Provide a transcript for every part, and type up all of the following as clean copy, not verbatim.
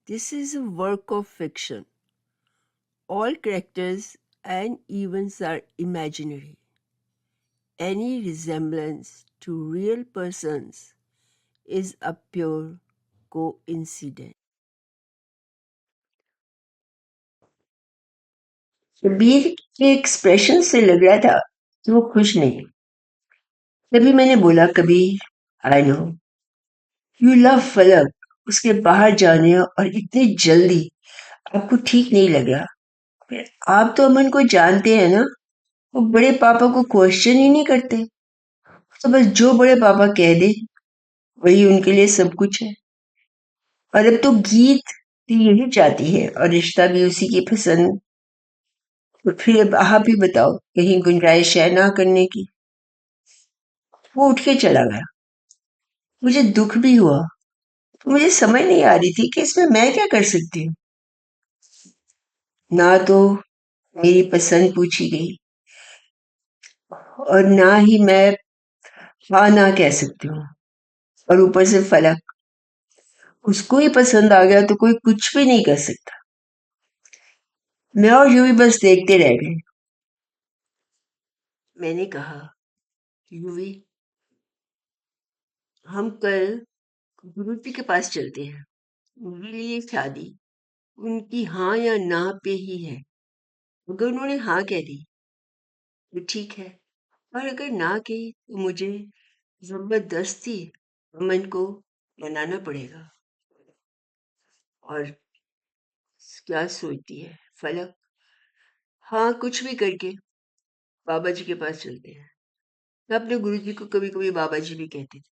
This is a work of fiction. All characters and events are imaginary. Any resemblance to real persons is a pure coincidence. Shabbir के expression से लग रहा था कि वो खुश नहीं। तभी मैंने बोला, Kabir, I know you love फलक, उसके बाहर जाने और इतनी जल्दी आपको ठीक नहीं लग रहा। फिर आप तो अमन को जानते हैं ना, वो बड़े पापा को क्वेश्चन ही नहीं करते। तो बस जो बड़े पापा कह दे वही उनके लिए सब कुछ है। और अब तो गीत भी यही चाहती है और रिश्ता भी उसी की पसंद। तो फिर अब आप ही बताओ, कहीं गुंजाइश है ना करने की। वो उठ के चला गया। मुझे दुख भी हुआ। मुझे समझ नहीं आ रही थी कि इसमें मैं क्या कर सकती हूँ। ना तो मेरी पसंद पूछी गई और ना ही मैं हाँ ना कह सकती हूँ। और ऊपर से फलक, उसको ही पसंद आ गया तो कोई कुछ भी नहीं कर सकता। मैं और यूवी बस देखते रह गए। मैंने कहा, यूवी, हम कल गुरु जी के पास चलते हैं। उनके लिए शादी उनकी हाँ या ना पे ही है। अगर उन्होंने हाँ कह दी तो ठीक है, और अगर ना की तो मुझे जबरदस्ती अमन को मनाना पड़ेगा। और क्या सोचती है फलक? हाँ, कुछ भी करके बाबा जी के पास चलते हैं। मैं अपने गुरु जी को कभी कभी बाबा जी भी कहती थी।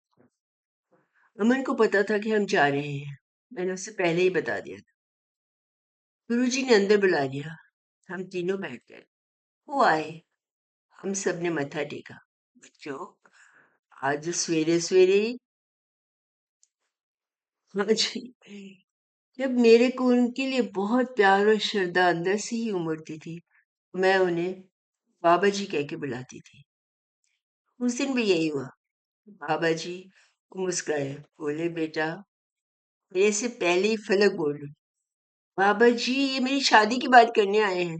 अमन को पता था कि हम जा रहे हैं। मैंने उससे पहले ही बता दिया था। गुरु जी ने अंदर बुला लिया। हम तीनों बैठ गए। वो आए। हम सब ने मत्था टेका। बच्चों, आज सवेरे सवेरे हाँ जी, जब मेरे को उनके लिए बहुत प्यार और श्रद्धा अंदर से ही उमड़ती थी, मैं उन्हें बाबा जी कह के बुलाती थी। उस दिन भी यही हुआ। बाबा जी मुस्कुराए, बोले, बेटा, मेरे से पहले ही फलक बोलो। बाबा जी, ये मेरी शादी की बात करने आए हैं।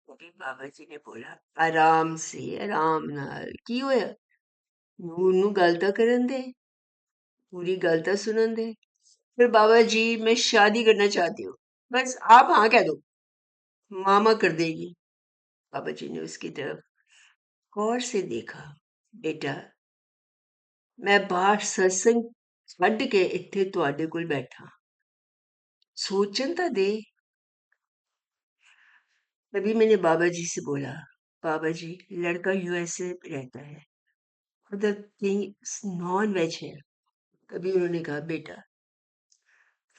फिर बाबा जी ने बोला, आराम से, आराम नाल की होया, नू गल तां करन दे, पूरी गल तां सुनन दे। फिर बाबा जी, मैं शादी करना चाहती हूँ, बस आप हाँ कह दो, मामा कर देगी। बाबा जी ने उसकी तरफ गौर से देखा। बेटा, मैं बाहर सत्संग छੱਡ के ਇੱਥੇ ਤੁਹਾਡੇ ਕੋਲ बैठा, सोचन तां दे। तभी मैंने बाबा जी से बोला, बाबा जी, लड़का यूएसए में रहता है, उधर थिंग नॉन वेज है। तभी उन्होंने कहा, बेटा,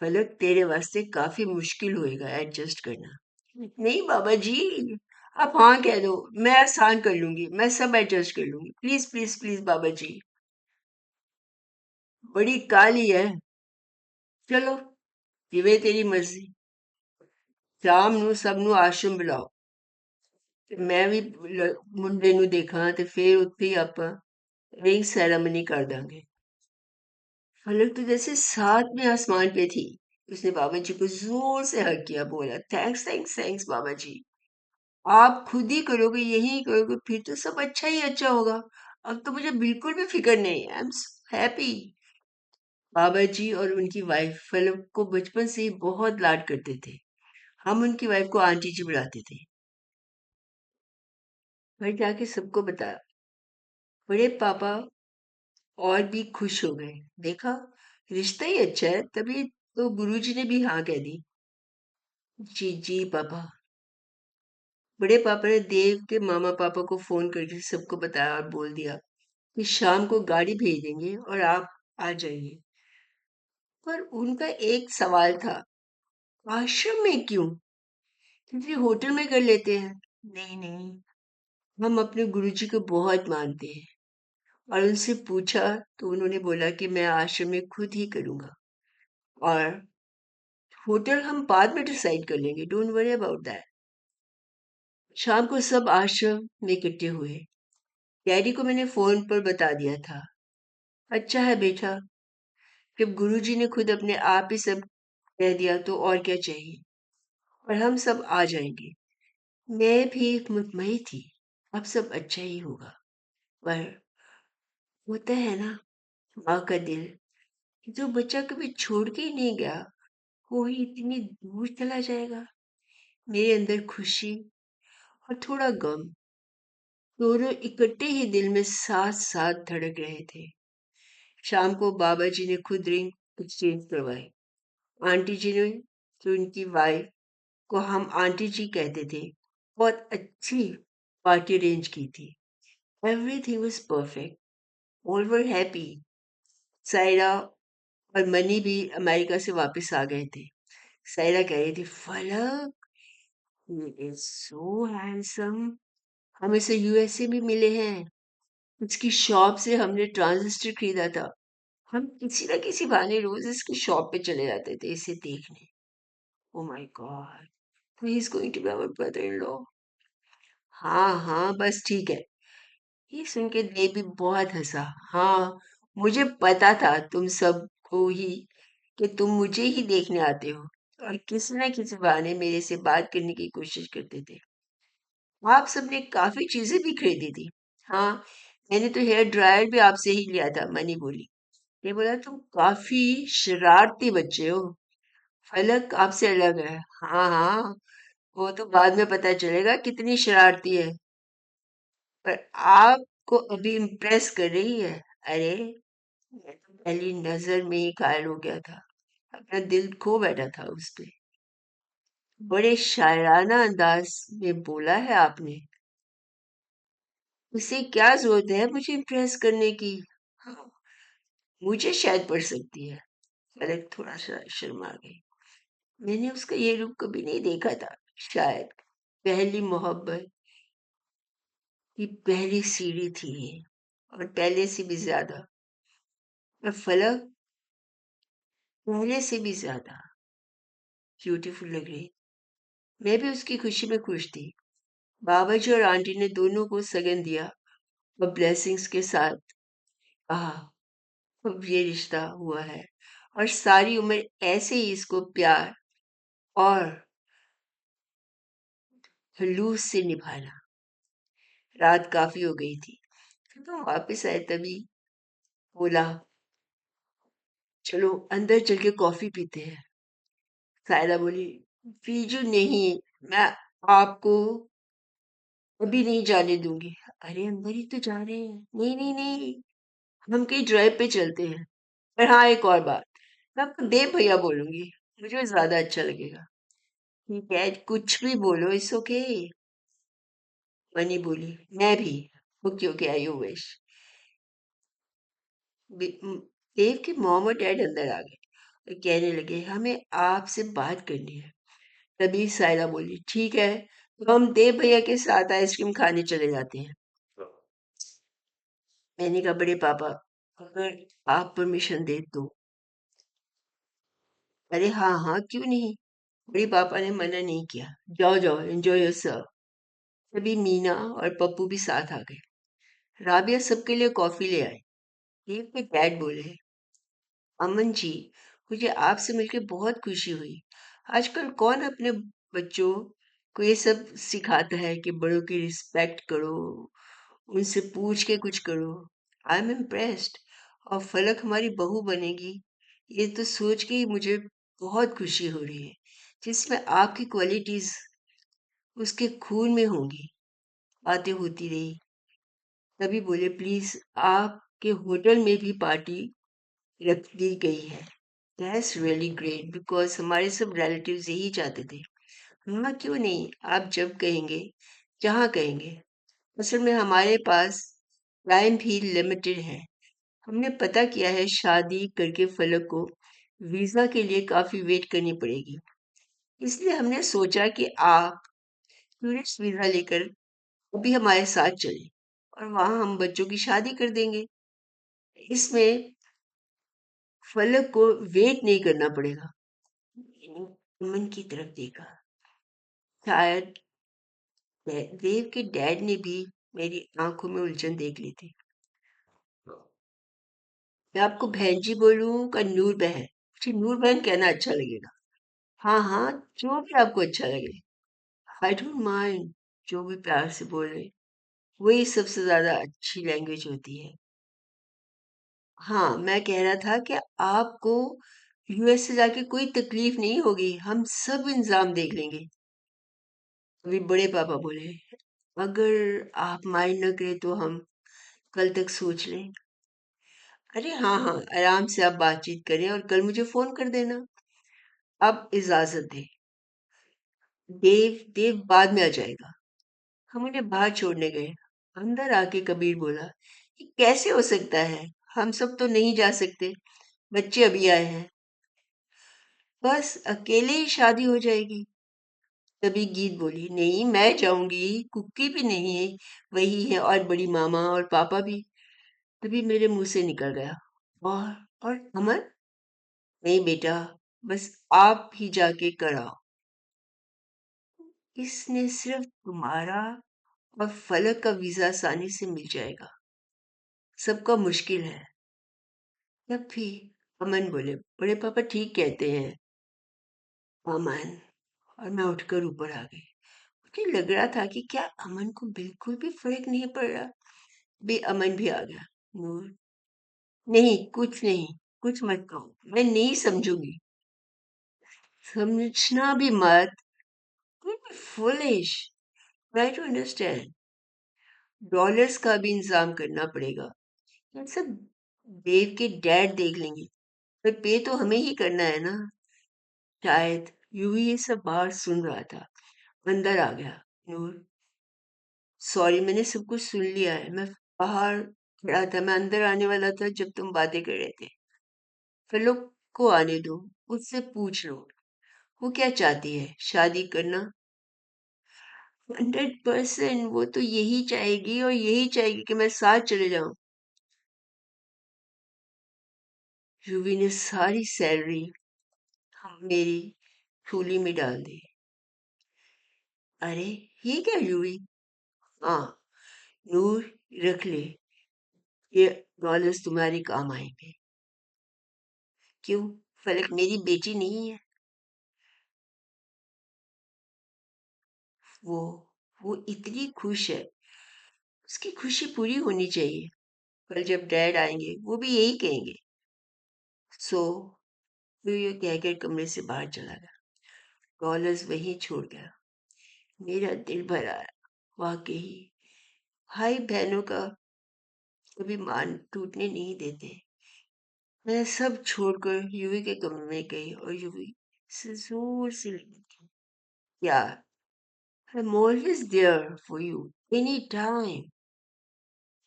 फलक तेरे वास्ते काफी मुश्किल होएगा एडजस्ट करना। नहीं बाबा जी, आप हाँ कह दो, मैं आसान कर लूंगी, मैं सब एडजस्ट कर लूंगी, प्लीज प्लीज प्लीज बाबा जी। बड़ी काली है। चलो, जिਵੇਂ तेरी मर्जी। शाम ਨੂੰ ਸਭ ਨੂੰ ਆਸ਼ਰਮ ਬੁਲਾਓ। ਤੇ ਮੈਂ ਵੀ ਮੁੰਡੇ ਨੂੰ ਦੇਖਾਂ ਤੇ ਫਿਰ ਉੱਥੇ ਹੀ ਆਪਾਂ रिंग सेरेमनी कर देंगे। फलक तो जैसे साथ में आसमान पे थी। उसने बाबा जी को जोर से हक किया, बोला, थैंक्स थैंक्स थैंक्स बाबा जी। आप खुद ही करोगे, यही करोगे, फिर तो सब अच्छा ही अच्छा होगा। अब तो मुझे बिल्कुल भी फिक्र नहीं, आई एम हैप्पी। बाबा जी और उनकी वाइफ फलक को बचपन से ही बहुत लाड करते थे। हम उनकी वाइफ को आंटी जी बुलाते थे। घर जाके सबको बताया। बड़े पापा और भी खुश हो गए। देखा, रिश्ता ही अच्छा है, तभी तो गुरुजी ने भी हाँ कह दी। जी जी पापा। बड़े पापा ने देव के मामा पापा को फोन करके सबको बताया और बोल दिया कि शाम को गाड़ी भेज देंगे और आप आ जाइए। पर उनका एक सवाल था, आश्रम में क्यों? किसी होटल में कर लेते हैं। नहीं नहीं, हम अपने गुरुजी को बहुत मानते हैं। और उनसे पूछा तो उन्होंने बोला कि मैं आश्रम में खुद ही करूंगा, और होटल हम बाद में डिसाइड कर लेंगे, डोंट वरी अबाउट दैट। शाम को सब आश्रम में इकट्ठे हुए। डैडी को मैंने फोन पर बता दिया था। अच्छा है बेटा, जब गुरुजी ने खुद अपने आप ही सब कह दिया तो और क्या चाहिए, और हम सब आ जाएंगे। मैं भी मुतमई थी, अब सब अच्छा ही होगा। पर होता है ना, माँ का दिल, जो बच्चा कभी छोड़ के ही नहीं गया वो ही इतनी दूर चला जाएगा। मेरे अंदर खुशी और थोड़ा गम, दोनों इकट्ठे ही दिल में साथ साथ धड़क रहे थे। शाम को बाबा जी ने खुद रिंग एक्सचेंज करवाई। आंटी जी ने, जो उनकी वाइफ को हम आंटी जी कहते थे, बहुत अच्छी पार्टी अरेंज की थी। Everything was perfect, all were happy. Saira और मनी भी अमेरिका से वापस आ गए थे। सायरा कह रही थी, फलक, ही इज सो हैंडसम। हम इसे यूएसए में मिले हैं, उसकी शॉप से हमने ट्रांजिस्टर खरीदा था। हम किसी ना किसी बहाने रोज इसकी शॉप पे चले जाते थे इसे देखने। ओ माय गॉड, तो he is going to be our brother in law. हाँ हाँ, बस ठीक है। ये सुन के देव भी बहुत हंसा। हाँ, मुझे पता था तुम सबको ही, कि तुम मुझे ही देखने आते हो और किसी ना किसी बहाने मेरे से बात करने की कोशिश करते थे। आप सबने काफी चीजें भी खरीदी थी। हाँ, मैंने तो हेयर ड्रायर भी आपसे ही लिया था, मनी बोली। ये बोला, तुम काफी शरारती बच्चे हो। फलक आपसे अलग है। हाँ हाँ, वो तो बाद में पता चलेगा कितनी शरारती है, पर आपको अभी इम्प्रेस कर रही है। अरे, मैं तो पहली नजर में ही घायल हो गया था, अपना दिल खो बैठा था उस पे। बड़े शायराना अंदाज में बोला है आपने। उसे क्या जरूरत है मुझे इम्प्रेस करने की। हाँ, मुझे शायद पड़ सकती है। फलक थोड़ा सा शर्मा गई। मैंने उसका ये रूप कभी नहीं देखा था। शायद पहली मोहब्बत की पहली सीढ़ी थी ये, और पहले से भी ज्यादा। और फलक पहले से भी ज्यादा ब्यूटीफुल लग रही। मैं भी उसकी खुशी में खुश थी। बाबा जी और आंटी ने दोनों को सगन दिया और ब्लेसिंग्स के साथ कहा, अब ये रिश्ता हुआ है और सारी उम्र ऐसे ही इसको प्यार और खलूस से निभाना। रात काफी हो गई थी, जब हम वापस आए तभी बोला, चलो अंदर चल के कॉफी पीते हैं। सायरा बोली, पीजू नहीं, मैं आपको अभी नहीं जाने दूंगी। अरे अंदर ही तो जा रहे हैं। नहीं नहीं नहीं, हम कहीं ड्राइव पे चलते हैं। पर हाँ, एक और बात, मैं आपको देव भैया बोलूंगी, मुझे ज्यादा अच्छा लगेगा। ठीक है, कुछ भी बोलो, इट्स ओके। मनी बोली, मैं भी। Okay okay, I you wish. Dev के मॉम और डैड अंदर आ गए और कहने लगे, हमें आपसे बात करनी है। तभी सायरा बोली, ठीक है, तो हम देव भैया के साथ आइसक्रीम खाने चले जाते हैं। मैंने कहा, बड़े पापा, अगर आप परमिशन दे तो। अरे हाँ हाँ, क्यों नहीं। बड़े पापा ने मना नहीं किया। जाओ जाओ, एंजॉय योरसेल्फ। तभी मीना और पप्पू भी साथ आ गए। राबिया सबके लिए कॉफी ले आई। देव के डैड बोले, अमन जी, मुझे आपसे मिलकर बहुत खुशी हुई। आजकल कौन अपने बच्चों को ये सब सिखाता है कि बड़ों की रिस्पेक्ट करो, उनसे पूछ के कुछ करो। I am impressed. और फलक हमारी बहू बनेगी, ये तो सोच के ही मुझे बहुत खुशी हो रही है। जिसमें आपकी क्वालिटीज उसके खून में होंगी। बातें होती रही, तभी बोले, प्लीज आपके होटल में भी पार्टी रख दी गई है। दैट्स रियली ग्रेट, बिकॉज हमारे सब रिलेटिव्स यही चाहते थे। हाँ, क्यों नहीं, आप जब कहेंगे, जहाँ कहेंगे। असल में हमारे पास टाइम भी लिमिटेड है। हमने पता किया है, शादी करके फलक को वीजा के लिए काफी वेट करनी पड़ेगी। इसलिए हमने सोचा कि आप टूरिस्ट वीजा लेकर अभी हमारे साथ चलें और वहां हम बच्चों की शादी कर देंगे। इसमें फलक को वेट नहीं करना पड़ेगा। मैंने अमन की तरफ देखा। शायद देव के डैड ने भी मेरी आंखों में उलझन देख ली थी। मैं आपको बहन जी बोलूं का नूर बहन? मुझे नूर बहन कहना अच्छा लगेगा। हाँ हाँ, जो भी आपको अच्छा लगे। आई डोंट माइंड, जो भी प्यार से बोले वही सबसे ज्यादा अच्छी लैंग्वेज होती है। हाँ, मैं कह रहा था कि आपको यूएस से जाके कोई तकलीफ नहीं होगी, हम सब इंतजाम देख लेंगे। अभी बड़े पापा बोले, अगर आप माइंड न करें तो हम कल तक सोच लें। अरे हाँ हाँ, आराम से आप बातचीत करें और कल मुझे फोन कर देना। अब इजाजत दे, देव देव बाद में आ जाएगा। हम उन्हें बाहर छोड़ने गए। अंदर आके कबीर बोला, ये कैसे हो सकता है, हम सब तो नहीं जा सकते, बच्चे अभी आए हैं, बस अकेले ही शादी हो जाएगी। तभी गीत बोली, नहीं मैं जाऊंगी, कुक्की भी नहीं है, वही है, और बड़ी मामा और पापा भी। तभी मेरे मुंह से निकल गया, और अमन? नहीं बेटा, बस आप ही जाके कराओ। इसने सिर्फ तुम्हारा और फलक का वीजा आसानी से मिल जाएगा, सबका मुश्किल है। तब भी अमन बोले, बड़े पापा ठीक कहते हैं। अमन, और मैं उठकर ऊपर आ गई। मुझे लग रहा था कि क्या अमन को बिल्कुल भी फर्क नहीं पड़ रहा। बे अमन भी आ गया। नूर, नहीं कुछ नहीं, कुछ मत कहो, मैं नहीं समझूंगी। समझना भी मत, foolish, try to understand. Dollars का भी इंतजाम करना पड़ेगा, ये सब देव के डैड देख लेंगे, पर पे तो हमें ही करना है ना। शायद यूं ही ये सब बाहर सुन रहा था, अंदर आ गया। नूर, सॉरी, मैंने सब कुछ सुन लिया है, मैं बाहर खड़ा था, मैं अंदर आने वाला था जब तुम बातें कर रहे थे। फिर को आने दो, उससे पूछ लो वो क्या चाहती है, शादी करना? 100% वो तो यही चाहेगी, और यही चाहेगी कि मैं साथ चले जाऊं। यूवी ने सारी सैलरी मेरी थूली में डाल दी। अरे ये क्या यूवी? हाँ नूर, रख ले, ये डॉलर्स तुम्हारे काम आएंगे। क्यों, फलक मेरी बेटी नहीं है? वो वो इतनी खुश है, उसकी खुशी पूरी होनी चाहिए। कल जब डैड आएंगे वो भी यही कहेंगे। सो फिर ये कहकर कमरे से बाहर चला गया। डॉलर्स वहीं छोड़ गया। मेरा दिल भर आया। वाकई भाई बहनों का कभी मान टूटने नहीं देते। मैं सब छोड़कर यूवी के कमरे में गई और यूवी से जोर से लगी, यार, I'm always there for you, anytime।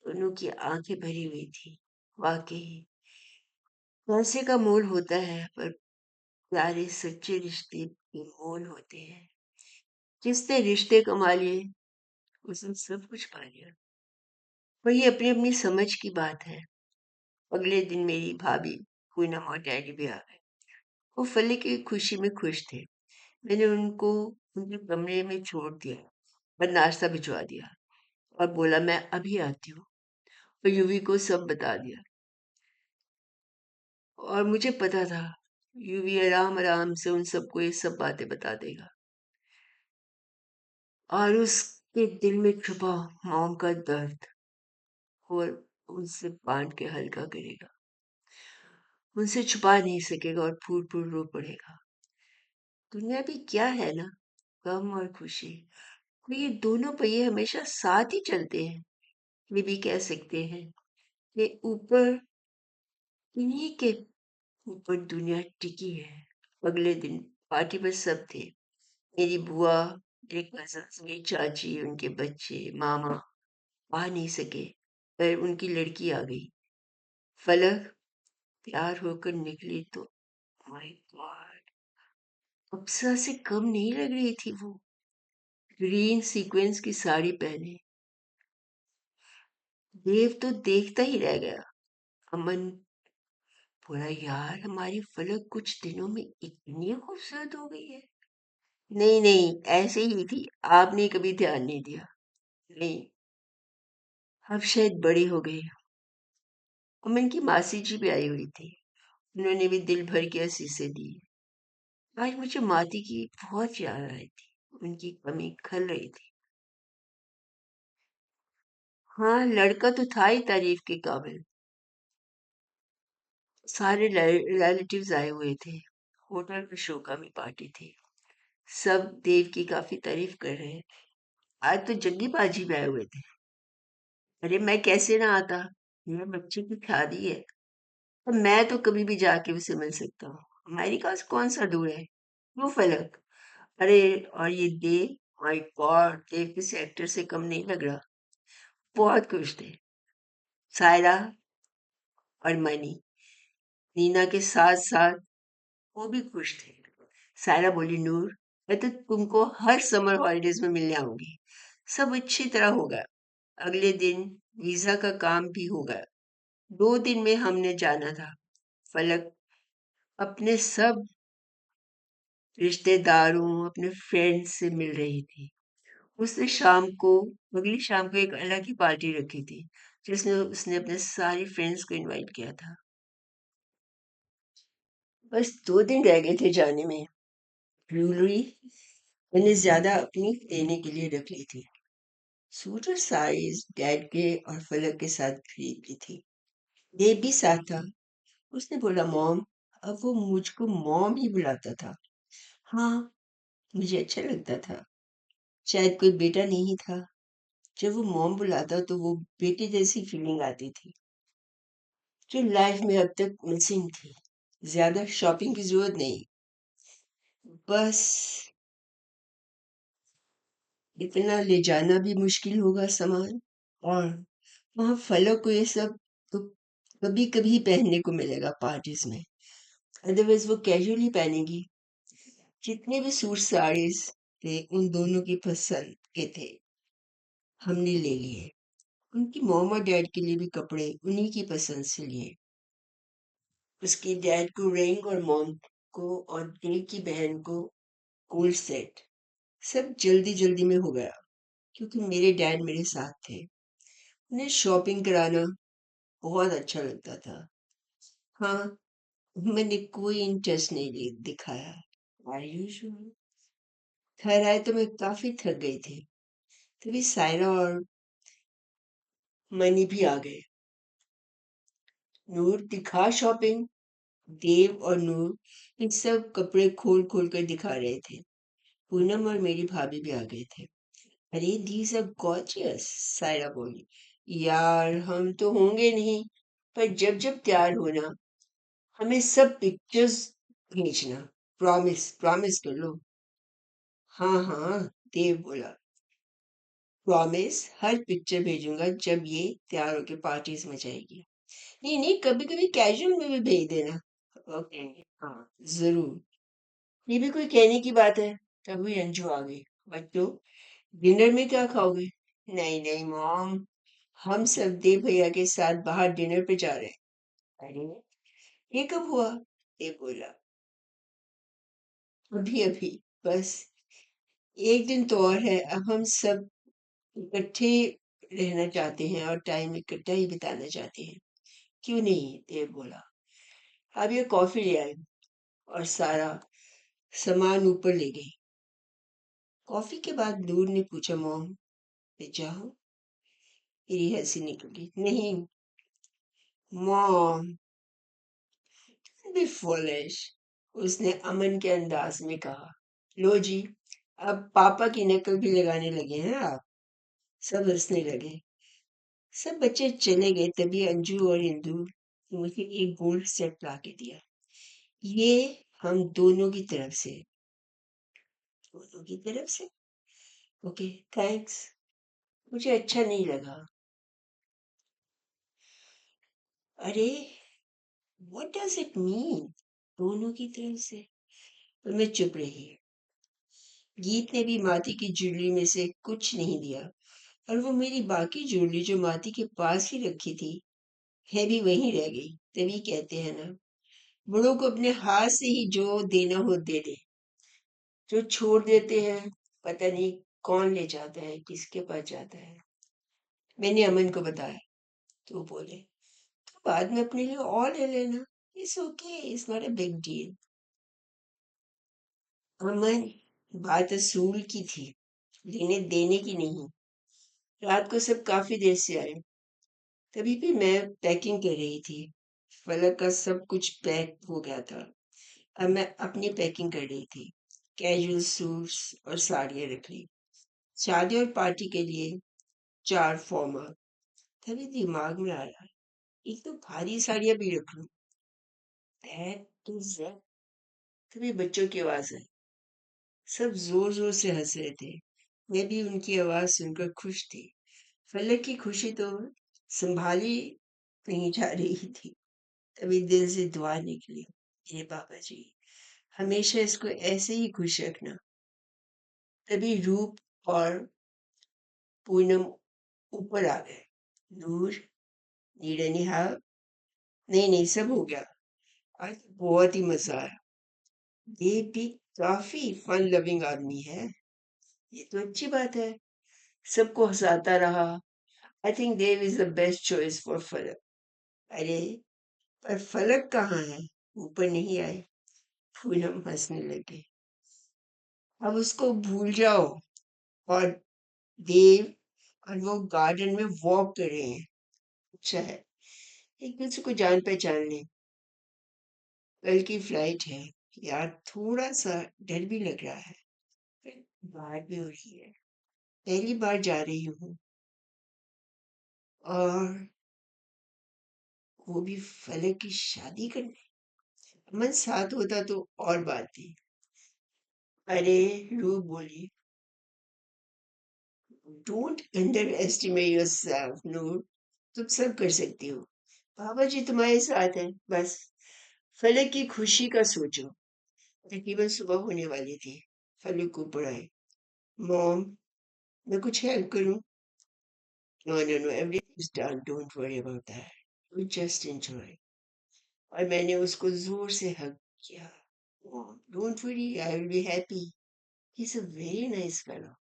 दोनों की आंखें भरी हुई थी। वाकई पैसे का मोल होता है, पर प्यारे सच्चे रिश्ते के मोल होते हैं। जिसने रिश्ते कमा लिए उसने सब कुछ पा लिया। पर ये अपनी अपनी समझ की बात है। अगले दिन मेरी भाभी, पूनम और डैडी भी आ गए। वो फली की खुशी में खुश थे। मैंने उनको उनके कमरे में छोड़ दिया और नाश्ता भिजवा दिया और बोला मैं अभी आती हूँ, और यूवी को सब बता दिया। और मुझे पता था यूवी आराम आराम से उन सबको ये सब बातें बता देगा, और उसके दिल में छुपा मौम का दर्द और उनसे बांट के हल्का करेगा। उनसे छुपा नहीं सकेगा और फूट फूट रो पड़ेगा। दुनिया भी क्या है ना, गम और खुशी, तो ये दोनों पहिए हमेशा साथ ही चलते हैं। ये भी कह सकते हैं कि ऊपर, इन्हीं के ऊपर दुनिया टिकी है। अगले दिन पार्टी पर सब थे। मेरी बुआ, मेरे कजन्स, मेरी चाची, उनके बच्चे, मामा आ नहीं सके, पर उनकी लड़की आ गई। फलक तैयार होकर निकली तो माय गॉड, अप्सरा से कम नहीं लग रही थी वो। ग्रीन सीक्वेंस की साड़ी पहने। देव तो देखता ही रह गया। अमन बोला, यार हमारी फलक कुछ दिनों में इतनी खूबसूरत हो गई है। नहीं नहीं, ऐसे ही थी, आपने कभी ध्यान नहीं दिया। नहीं, अब शायद बड़ी हो गई। अमन की मासी जी भी आई हुई थी, उन्होंने भी दिल भर के असीसे दी। आज मुझे माती की बहुत याद आ रही थी। उनकी कमी खल रही थी। हाँ, लड़का तो था ही तारीफ के काबिल। सारे रिलेटिव्स आए हुए थे। होटल में शो का भी पार्टी थी। सब देव की काफी तारीफ कर रहे हैं। आज तो जग्गी बाजी में आए हुए थे। अरे मैं कैसे ना आता। मेरे बच्चे की शादी है। तो मैं तो कभी भी जाके उसे मिल सकता हूँ। अमेरिका से कौन सा दूर है। वो फलक। अरे और ये देव, माय गॉड, देव किसी एक्टर से कम नहीं लग रहा। बहुत खुश थे। सायरा और मनी, नीना के साथ साथ वो भी खुश थे। सायरा बोली, नूर, मैं तो तुमको हर समर हॉलीडेज में मिलने आऊंगी। सब अच्छी तरह होगा। अगले दिन वीजा का काम भी होगा। 2 दिन में हमने जाना था। फलक अपने सब रिश्तेदारों, अपने फ्रेंड्स से मिल रही थी। उसने अगली शाम को एक अलग ही पार्टी रखी थी, जिसमें उसने अपने सारी फ्रेंड्स को इनवाइट किया था। बस 2 दिन रह गए थे जाने में। ज्वेलरी मैंने ज्यादा अपनी देने के लिए रख ली थी। सूट और साड़ीज डैड के और फलक के साथ खरीद ली थी। देव भी साथ था। उसने बोला, मॉम। अब वो मुझको मॉम ही बुलाता था। हाँ, मुझे अच्छा लगता था। शायद कोई बेटा नहीं था। जब वो मॉम बुलाता तो वो बेटे जैसी फीलिंग आती थी, जो लाइफ में अब तक मिसिंग थी। ज्यादा शॉपिंग की जरूरत नहीं। बस इतना ले जाना भी मुश्किल होगा सामान। और वहाँ फलों को ये सब तो कभी कभी पहनने को मिलेगा पार्टीज में। अदरवाइज वो कैजुअली पहनेगी। जितने भी सूट साड़ीज थे उन दोनों की पसंद के थे। हमने ले लिए। उनकी मॉम और डैड के लिए भी कपड़े उन्हीं की पसंद से लिए। उसके डैड को रिंग और मॉम को और देव की बहन को गोल्ड सेट। सब जल्दी जल्दी में हो गया, क्योंकि मेरे डैड मेरे साथ थे। उन्हें शॉपिंग कराना बहुत अच्छा लगता था। हाँ, मैंने कोई इंटरेस्ट नहीं दिखाया। Are you sure? घर आए तो मैं काफी थक गई थी। तभी सायरा और मनी भी आ गए। नूर, दिखा शॉपिंग। देव और नूर इन सब कपड़े खोल खोल कर दिखा रहे थे। पूनम और मेरी भाभी भी आ गए थे। अरे दीज आर गॉर्जियस, सायरा बोली। यार हम तो होंगे नहीं, पर जब जब तैयार होना हमें सब पिक्चर्स भेजना। प्रॉमिस प्रॉमिस कर लो। हाँ हाँ, देव बोला। प्रॉमिस, हर पिक्चर भेजूंगा जब ये तैयार होके पार्टीज में जाएगी। नहीं नहीं, कभी कभी कैजुअल में भी भेज देना। ओके। हाँ, जरूर। ये भी कोई कहने की बात है। तभी अंजू आ गई। बच्चों, डिनर में क्या खाओगे। नहीं नहीं मॉम, हम सब देव भैया के साथ बाहर डिनर पे जा रहे हैं। अरे, ये कब हुआ। ये बोला, अभी अभी। बस एक दिन तो और है। अब हम सब इकट्ठे रहना चाहते हैं और टाइम इकट्ठा ही बिताना चाहते हैं। क्यों नहीं, देव बोला। अब ये कॉफी ले आई और सारा सामान ऊपर ले गई। कॉफी के बाद नूर ने पूछा, मॉम मैं चाहूं। मेरी हंसी निकल गई। नहीं मॉम, बी फुलिश, उसने अमन के अंदाज में कहा। लो जी, अब पापा की नकल भी लगाने लगे हैं आप। सब हंसने लगे। सब बच्चे चले गए तभी अंजू और इंदु ने मुझे एक गोल्ड सेट ला के दिया। ये हम दोनों की तरफ से। दोनों की तरफ से। Okay, thanks. मुझे अच्छा नहीं लगा। अरे, व्हाट डज इट मीन, दोनों की तरफ से। पर मैं चुप रही। गीत ने भी माती की ज्वेलरी में से कुछ नहीं दिया, और वो मेरी बाकी ज्वेलरी जो माती के पास ही रखी थी है भी वहीं रह गई। तभी कहते हैं ना, बड़ों को अपने हाथ से ही जो देना हो दे दे। जो छोड़ देते हैं, पता नहीं कौन ले जाता है, किसके पास जाता है। मैंने अमन को बताया तो वो बोले, तो बाद में अपने लिए और ले लेना। It's okay, it's not a big deal. Aman, बात असूल की थी, लेने देने की नहीं। रात को सब काफी देर से आए। तभी भी मैं पैकिंग कर रही थी। फलक का सब कुछ पैक हो गया था। अब मैं अपनी पैकिंग कर रही थी। कैजुअल सूट्स और साड़ियाँ रख ली। शादी और पार्टी के लिए 4 फॉर्मल। तभी दिमाग में आया, एक तो भारी साड़ियाँ भी रख लूं। That to that. तभी बच्चों की आवाज आई। सब जोर जोर से हंस रहे थे। मैं भी उनकी आवाज सुनकर खुश थी। फलक की खुशी तो संभाली नहीं जा रही थी। तभी दिल से दुआ निकली, हे बाबा जी, हमेशा इसको ऐसे ही खुश रखना। तभी रूप और पूनम ऊपर आ गए। नूर, नीड एनी हेल्प? नहीं नहीं, सब हो गया। आज तो बहुत ही मजा आया। ये भी काफी फन लविंग आदमी है। ये तो अच्छी बात है। सबको हंसाता रहा। I think Dev is the best choice for फलक। अरे, पर फलक कहाँ है? ऊपर नहीं आए। पूनम हंसने लगे। अब उसको भूल जाओ। और देव और वो गार्डन में वॉक कर रहे हैं। अच्छा है, एक दूसरे को जान पहचान लें। कल की फ्लाइट है। यार, थोड़ा सा डर भी लग रहा है, पर बात भी हो रही है। पहली बार जा रही हूँ, और वो भी फलक की शादी करने। अमन साथ होता तो और बात थी। अरे, रूह बोली, डोंट अंडर एस्टिमेट योरसेल्फ नूर। तुम सब कर सकती हो। बाबा जी तुम्हारे साथ है, बस फलक की खुशी का सोचो। तकरीबन सुबह होने वाली थी। फलक ऊपर आए। मॉम, मैं कुछ हेल्प करूं? No no no, everything is done, don't worry about that, you just enjoy. और मैंने उसको जोर से हग किया। Mom, don't worry, I will be happy. He is a very nice fellow,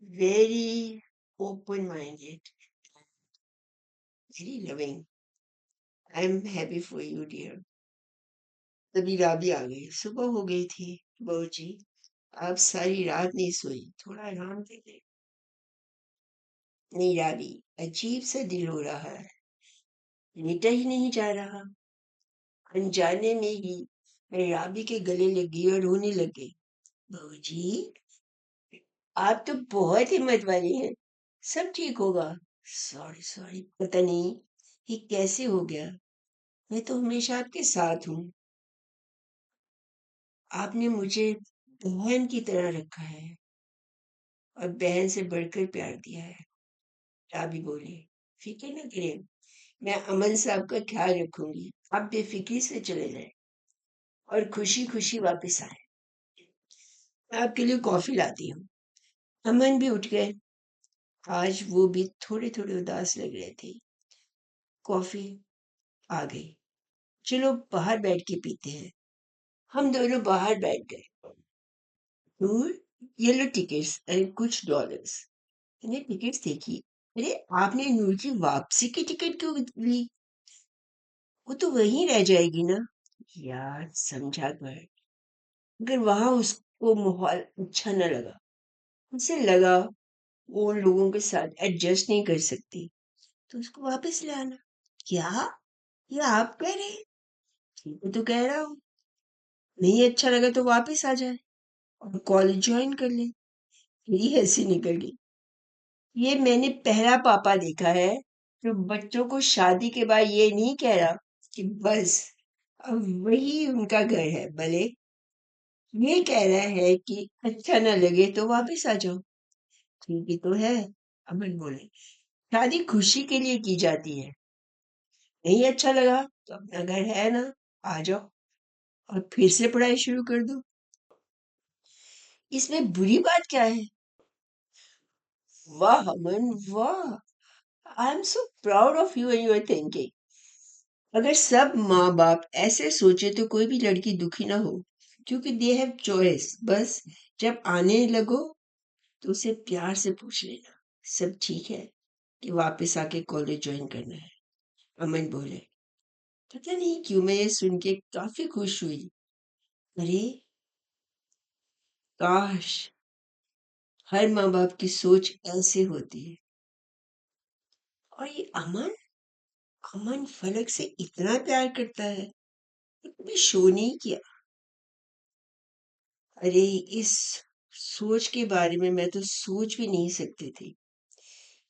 very open minded, very loving. I'm happy for you, dear. तभी राबी आ गई। सुबह हो गई थी। बहू जी, आप सारी रात नहीं सोई, थोड़ा आराम कर ले। नहीं राबी, अजीब सा दिल हो रहा है, लेटा ही नहीं जा रहा। अनजाने में ही मैं राबी के गले लगी और रोने लगी। बहू जी, आप तो बहुत हिम्मत वाली हैं। सब ठीक होगा। सॉरी सॉरी, पता नहीं ये कैसे हो गया। मैं तो हमेशा आपके साथ हूँ। आपने मुझे बहन की तरह रखा है, और बहन से बढ़कर प्यार दिया है। राबी बोली, फिक्र न करें, मैं अमन साहब का ख्याल रखूंगी। आप बेफिक्री से चले जाएं और खुशी खुशी वापस आए। मैं आपके लिए कॉफी लाती हूँ। अमन भी उठ गए। आज वो भी थोड़े थोड़े उदास लग रहे थे। कॉफी आ गई। चलो बाहर बैठ के पीते हैं। हम दोनों बाहर बैठ गए। नूर, ये लो टिकट्स और कुछ डॉलर्स। मैंने टिकट्स देखी। अरे, आपने नूर की वापसी की टिकट क्यों ली? वो तो वहीं रह जाएगी ना। यार, समझा कर। अगर वहां उसको माहौल अच्छा न लगा, उसे लगा वो उन लोगों के साथ एडजस्ट नहीं कर सकती, तो उसको वापस ले आना। क्या? ये आप कह रहे हैं? ठीक है, तो कह रहा हूँ। नहीं अच्छा लगा तो वापस आ जाए और कॉलेज ज्वाइन कर ले। मेरी हंसी निकल गई। ये मैंने पहला पापा देखा है जो बच्चों को शादी के बाद ये नहीं कह रहा कि बस अब वही उनका घर है, भले ये कह रहा है कि अच्छा ना लगे तो वापस आ जाओ। ठीक ही तो है। अमन बोले, शादी खुशी के लिए की जाती है। नहीं अच्छा लगा तो अपना घर है ना, आ जाओ और फिर से पढ़ाई शुरू कर दो। इसमें बुरी बात क्या है? वाह अमन, वाह, आई am so proud of you and your thinking. अगर सब माँ बाप ऐसे सोचे तो कोई भी लड़की दुखी ना हो, क्योंकि दे हैव चॉइस। बस जब आने लगो तो उसे प्यार से पूछ लेना, सब ठीक है कि वापस आके कॉलेज ज्वाइन करना है। अमन बोले, पता नहीं क्यों मैं ये सुन के काफी खुश हुई। अरे, काश हर माँ बाप की सोच ऐसे होती है। और ये अमन अमन फलक से इतना प्यार करता है, ये कभी शो नहीं किया। अरे इस सोच के बारे में मैं तो सोच भी नहीं सकती थी।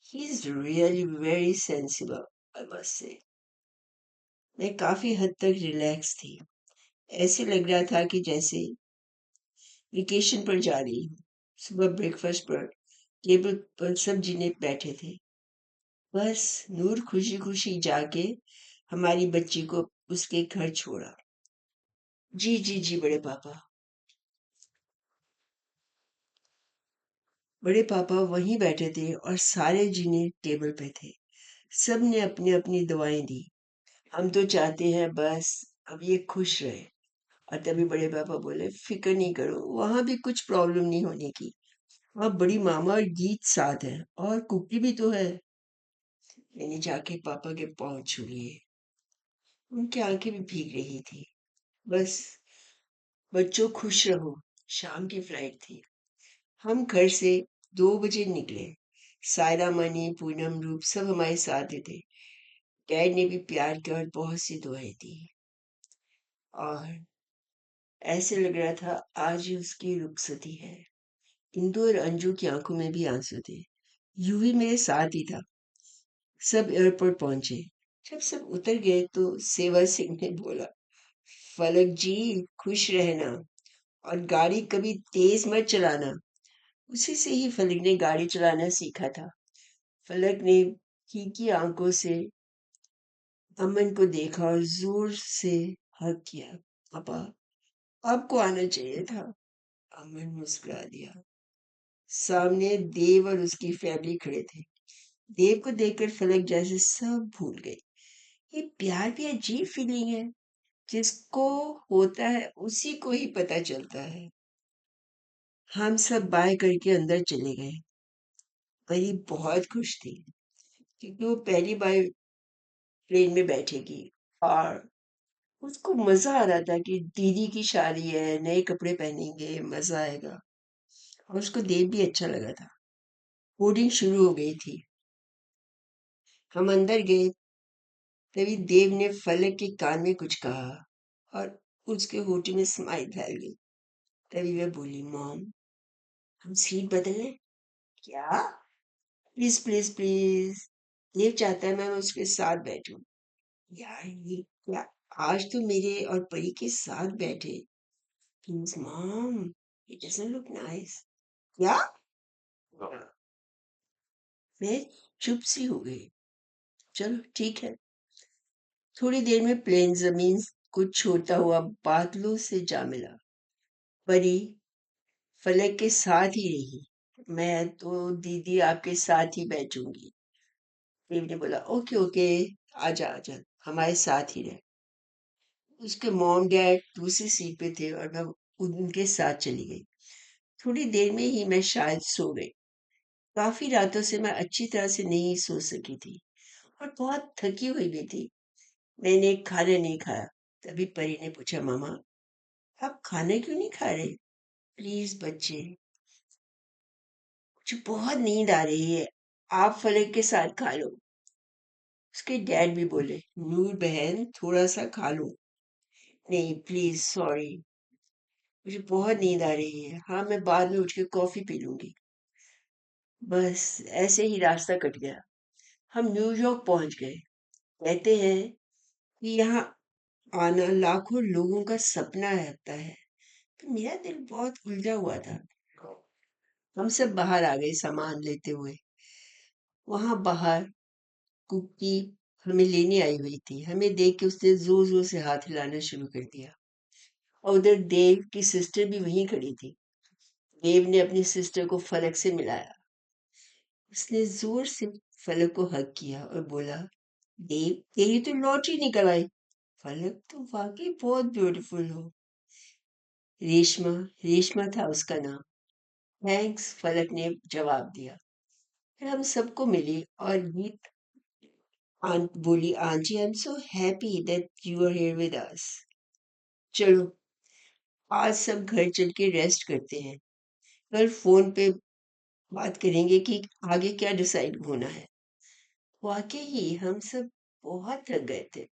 He is really very sensible, I must say. मैं काफी हद तक रिलैक्स थी। ऐसे लग रहा था कि जैसे वेकेशन पर जा रही हूँ। सुबह ब्रेकफास्ट पर टेबल पर सब जीने बैठे थे। बस नूर खुशी खुशी जाके हमारी बच्ची को उसके घर छोड़ा। जी जी जी बड़े पापा। बड़े पापा वहीं बैठे थे और सारे जीने टेबल पे थे। सब ने अपनी अपनी दुआएं दी। हम तो चाहते हैं बस अब ये खुश रहे। और तभी बड़े पापा बोले, फिक्र नहीं करो, वहां भी कुछ प्रॉब्लम नहीं होने की। वहाँ बड़ी मामा और गीत साथ है और कुकी भी तो है। मैंने जाके पापा के पाँव छू लिए। उनकी आंखें भी भीग रही थी। बस बच्चों खुश रहो। शाम की फ्लाइट थी। हम घर से 2 बजे निकले। सायरा, मनी, पूनम, रूप सब हमारे साथ ही थे। डैड ने भी प्यार किया और बहुत सी दुआएं दी। और ऐसे लग रहा था आज ही उसकी रुखसती है। इंदु और अंजू की आंखों में भी आंसू थे। यूवी मेरे साथ ही था। सब एयरपोर्ट पहुंचे। जब सब उतर गए तो सेवा सिंह ने बोला, फलक जी खुश रहना और गाड़ी कभी तेज मत चलाना। उसी से ही फलक ने गाड़ी चलाना सीखा था। फलक ने फीकी आंखों से अमन को देखा और जोर से हक किया। पापा आपको आना चाहिए था। अमन मुस्कुरा दिया। सामने देव और उसकी फैमिली खड़े थे। देव को देखकर फलक जैसे सब भूल गई। ये प्यार भी अजीब फीलिंग है। जिसको होता है उसी को ही पता चलता है। हम सब बाय करके अंदर चले गए। परी बहुत खुश थी क्योंकि वो पहली बार ट्रेन में बैठेगी और उसको मजा आ रहा था कि दीदी की शादी है, नए कपड़े पहनेंगे, मजा आएगा। और उसको देव भी अच्छा लगा था। बोर्डिंग शुरू हो गई थी। हम अंदर गए। तभी देव ने फलक के कान में कुछ कहा और उसके होठों में स्माइल फैल गई। तभी वह बोली, मॉम हम सीट बदल लें क्या? Please please please. देव चाहता है मैं उसके साथ बैठूं। यार ये क्या, आज तो मेरे और परी के साथ बैठे। Please mom, it doesn't look nice. क्या? मैं चुप सी हो गई। चलो ठीक है। थोड़ी देर में प्लेन जमीन को छूता हुआ बादलों से जा मिला। परी फलक के साथ ही रही। मैं तो दीदी आपके साथ ही बैठूंगी। देव ने बोला, ओके ओके, आजा आजा, हमारे साथ ही रहे। उसके मॉम डैड दूसरी सीट पे थे और मैं उनके साथ चली गई। थोड़ी देर में ही मैं शायद सो गई। काफी रातों से मैं अच्छी तरह से नहीं सो सकी थी और बहुत थकी हुई भी थी। मैंने खाना नहीं खाया। तभी परी ने पूछा, मामा आप खाना क्यों नहीं खा रहे? प्लीज बच्चे, मुझे बहुत नींद आ रही है, आप फलक के साथ खा लो। उसके डैड भी बोले, नूर बहन थोड़ा सा खा लो। नहीं प्लीज, सॉरी, मुझे बहुत नींद आ रही है। हाँ मैं बाद में उठ के कॉफी पी लूंगी। बस ऐसे ही रास्ता कट गया। हम न्यूयॉर्क पहुंच गए। कहते हैं कि यहाँ आना लाखों लोगों का सपना रहता है, तो मेरा दिल बहुत उलझा हुआ था। हम सब बाहर आ गए सामान लेते हुए। वहां बाहर कुकी हमें लेने आई हुई थी। हमें देख के उसने जोर जोर से हाथ हिलाना शुरू कर दिया। और उधर देव की सिस्टर भी वहीं खड़ी थी। देव ने अपनी सिस्टर को फलक से मिलाया। उसने जोर से फलक को हग किया और बोला, देव तेरी तो लॉटरी निकल आई। फलक तो वाकई बहुत ब्यूटीफुल हो। रेशमा, रेशमा था उसका नाम। थैंक्स, फलक ने जवाब दिया। फिर हम सबको मिली और गीत आंट बोली, aunty I am so happy that you are here with us. चलो आज सब घर चल के रेस्ट करते हैं। कल फोन पे बात करेंगे कि आगे क्या डिसाइड होना है। वाकई ही हम सब बहुत थक गए थे।